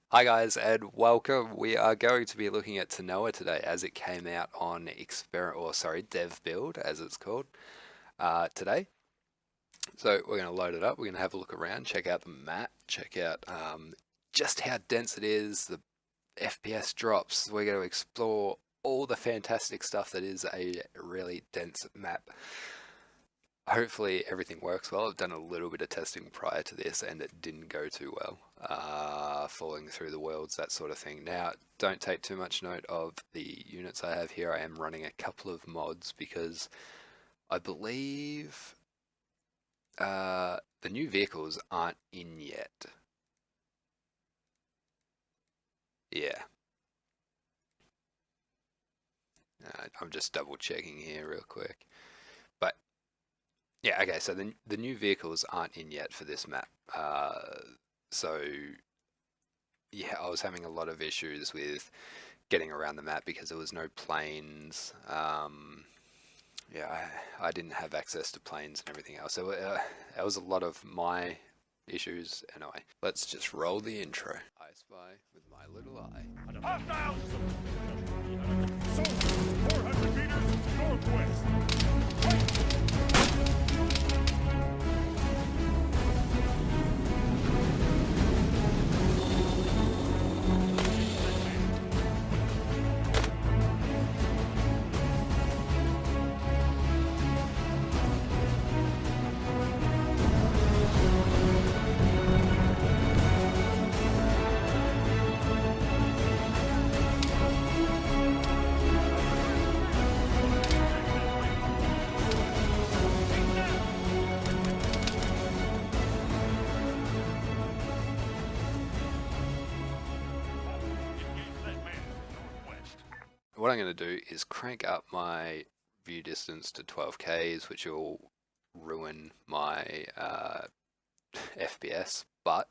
Hi guys and welcome. We are going to be looking at Tanoa today as it came out on Dev Build as it's called today. So we're going to load it up. We're going to have a look around, check out the map, check out just how dense it is, the FPS drops. We're going to explore all the fantastic stuff that is a really dense map. Hopefully everything works well. I've done a little bit of testing prior to this and it didn't go too well. Falling through the worlds, that sort of thing. Now, don't take too much note of the units I have here. I am running a couple of mods because I believe the new vehicles aren't in yet. Yeah. I'm just double checking here real quick. But yeah, okay, so the new vehicles aren't in yet for this map. So yeah, I was having a lot of issues with getting around the map because there was no planes. Yeah, I didn't have access to planes and everything else. So that was a lot of my issues. Anyway, let's just roll the intro. I spy with my little eye. Hostiles! Soldiers, 400 meters northwest. What I'm going to do is crank up my view distance to 12Ks, which will ruin my FPS, but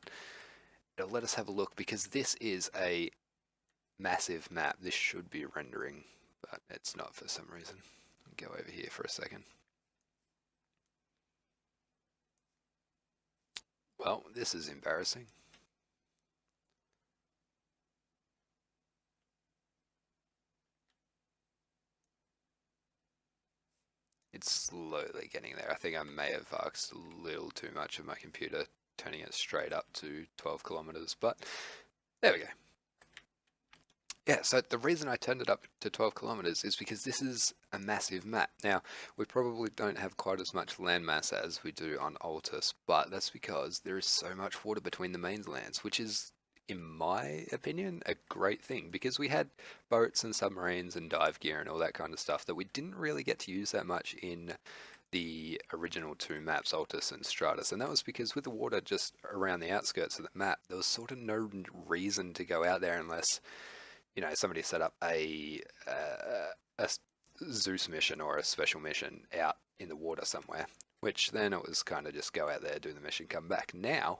it'll let us have a look because this is a massive map. This should be rendering, but it's not for some reason. I'll go over here for a second. Well, this is embarrassing. It's slowly getting there. I think I may have asked a little too much of my computer, turning it straight up to 12 kilometers, but there we go. Yeah, so the reason I turned it up to 12 kilometers is because this is a massive map. Now, we probably don't have quite as much landmass as we do on Altus, but that's because there is so much water between the mainlands, which is, in my opinion, a great thing because we had boats and submarines and dive gear and all that kind of stuff that we didn't really get to use that much in the original two maps, Altus and Stratus, and that was because with the water just around the outskirts of the map, there was sort of no reason to go out there unless somebody set up a Zeus mission or a special mission out in the water somewhere, which then it was kind of just go out there, do the mission, come back. Now,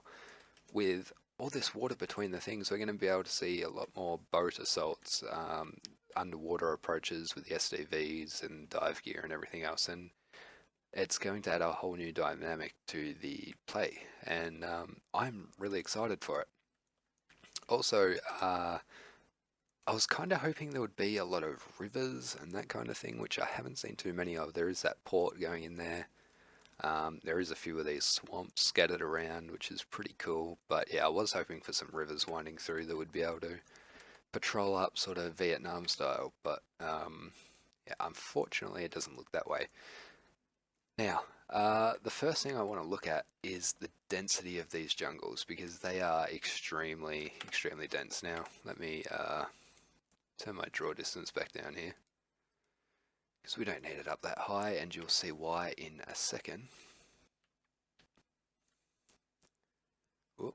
with all this water between the things, we're going to be able to see a lot more boat assaults, underwater approaches with the SDVs and dive gear and everything else, and it's going to add a whole new dynamic to the play, and I'm really excited for it. Also, I was kind of hoping there would be a lot of rivers and that kind of thing, which I haven't seen too many of. There is that port going in there. There is a few of these swamps scattered around, which is pretty cool. But yeah, I was hoping for some rivers winding through that would be able to patrol up sort of Vietnam style. But yeah, unfortunately it doesn't look that way. Now, the first thing I want to look at is the density of these jungles because they are extremely, extremely dense. Now, let me turn my draw distance back down here because we don't need it up that high, and you'll see why in a second. Whoop.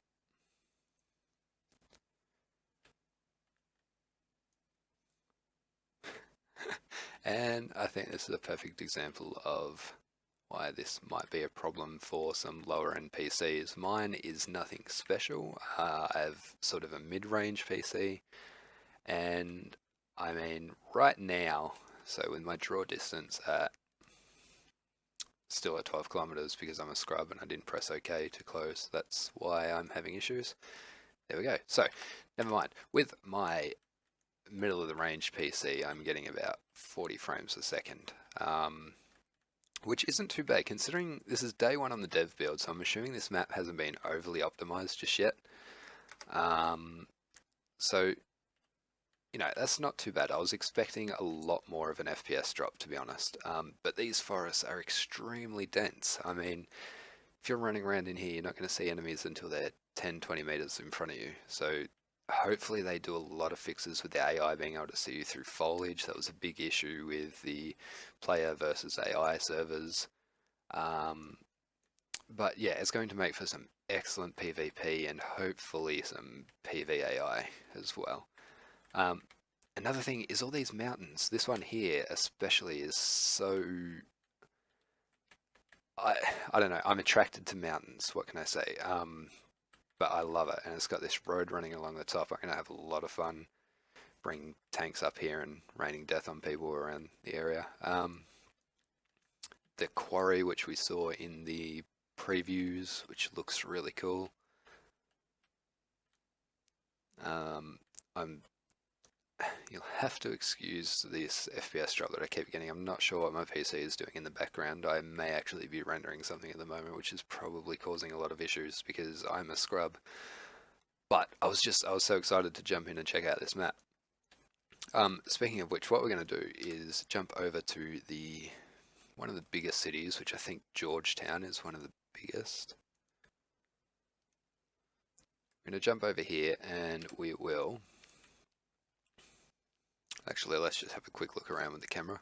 And I think this is a perfect example of why this might be a problem for some lower end PCs. Mine is nothing special. I have sort of a mid-range PC, and I mean right now, so with my draw distance at still at 12 kilometers because I'm a scrub and I didn't press OK to close, that's why I'm having issues. There we go. So, never mind. With my middle of the range PC, I'm getting about 40 frames a second, which isn't too bad considering this is day one on the dev build, so I'm assuming this map hasn't been overly optimized just yet. So, you know, that's not too bad. I was expecting a lot more of an FPS drop, to be honest. But these forests are extremely dense. I mean, if you're running around in here, you're not going to see enemies until they're 10, 20 meters in front of you. So hopefully they do a lot of fixes with the AI being able to see you through foliage. That was a big issue with the player versus AI servers. But yeah, it's going to make for some excellent PvP and hopefully some PvAI as well. Another thing is all these mountains. This one here especially is so... I don't know, I'm attracted to mountains, what can I say? But I love it, and it's got this road running along the top. I'm going to have a lot of fun bringing tanks up here and raining death on people around the area. The quarry, which we saw in the previews, which looks really cool. You'll have to excuse this FPS drop that I keep getting. I'm not sure what my PC is doing in the background. I may actually be rendering something at the moment, which is probably causing a lot of issues because I'm a scrub. But I was so excited to jump in and check out this map. Speaking of which, what we're going to do is jump over to one of the biggest cities, which I think Georgetown is one of the biggest. We're going to jump over here and we will... Actually, let's just have a quick look around with the camera.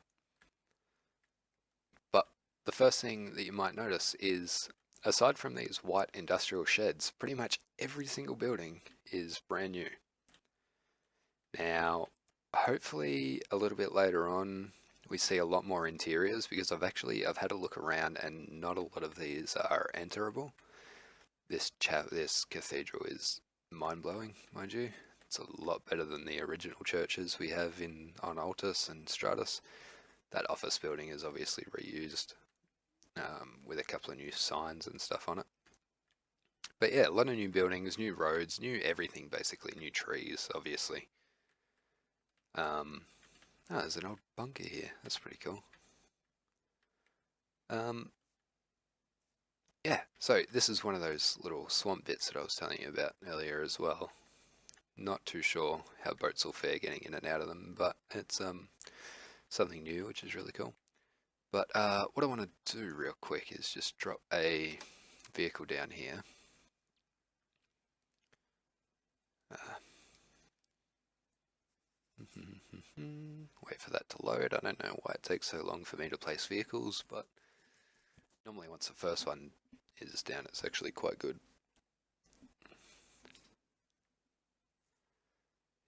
But the first thing that you might notice is, aside from these white industrial sheds, pretty much every single building is brand new. Now, hopefully a little bit later on, we see a lot more interiors because I've had a look around and not a lot of these are enterable. This cathedral is mind-blowing, mind you. It's a lot better than the original churches we have on Altus and Stratus. That office building is obviously reused with a couple of new signs and stuff on it. But yeah, a lot of new buildings, new roads, new everything basically, new trees obviously. There's an old bunker here, that's pretty cool. Yeah, so this is one of those little swamp bits that I was telling you about earlier as well. Not too sure how boats will fare getting in and out of them, but it's something new, which is really cool. But what I want to do real quick is just drop a vehicle down here. Wait for that to load. I don't know why it takes so long for me to place vehicles, but normally once the first one is down, it's actually quite good.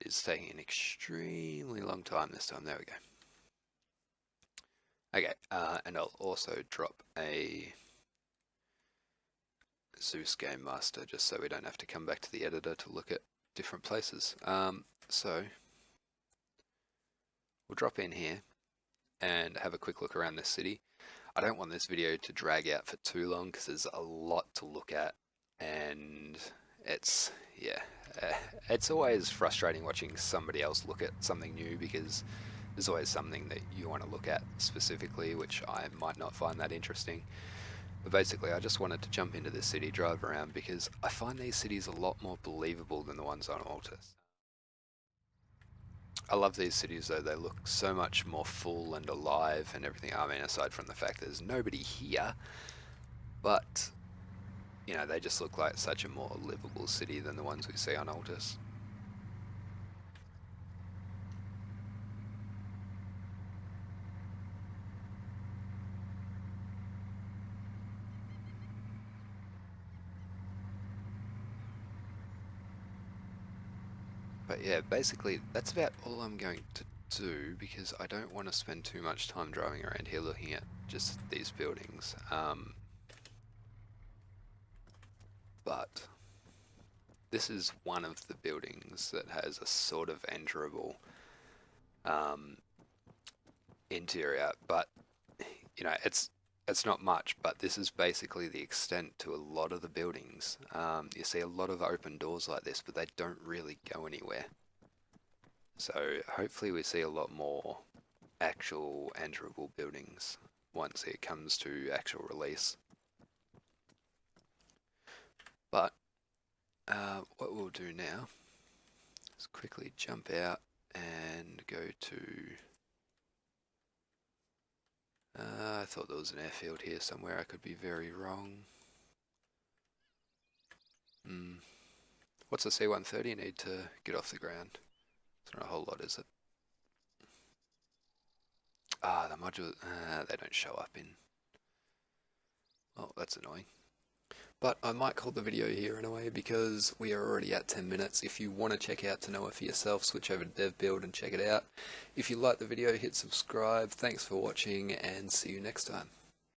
It's taking an extremely long time this time. There we go. Okay, and I'll also drop a Zeus Game Master just so we don't have to come back to the editor to look at different places. So we'll drop in here and have a quick look around this city. I don't want this video to drag out for too long because there's a lot to look at, and it's always frustrating watching somebody else look at something new because there's always something that you want to look at specifically, which I might not find that interesting. But basically, I just wanted to jump into this city, drive around, because I find these cities a lot more believable than the ones on Altus. I love these cities though, they look so much more full and alive and everything. I mean, aside from the fact there's nobody here, but you know, they just look like such a more livable city than the ones we see on Altus. But yeah, basically that's about all I'm going to do because I don't want to spend too much time driving around here looking at just these buildings. But this is one of the buildings that has a sort of enterable interior, but you know, it's it's not much, but this is basically the extent to a lot of the buildings. You see a lot of open doors like this, but they don't really go anywhere. So hopefully we see a lot more actual enterable buildings once it comes to actual release. But what we'll do now is quickly jump out and go to... I thought there was an airfield here somewhere. I could be very wrong. What's the C-130 need to get off the ground? It's not a whole lot, is it? Ah, the modules, they don't show up in... Oh, that's annoying. But I might call the video here in a way because we are already at 10 minutes. If you want to check out Tanoa for yourself, switch over to DevBuild and check it out. If you like the video, hit subscribe. Thanks for watching and see you next time.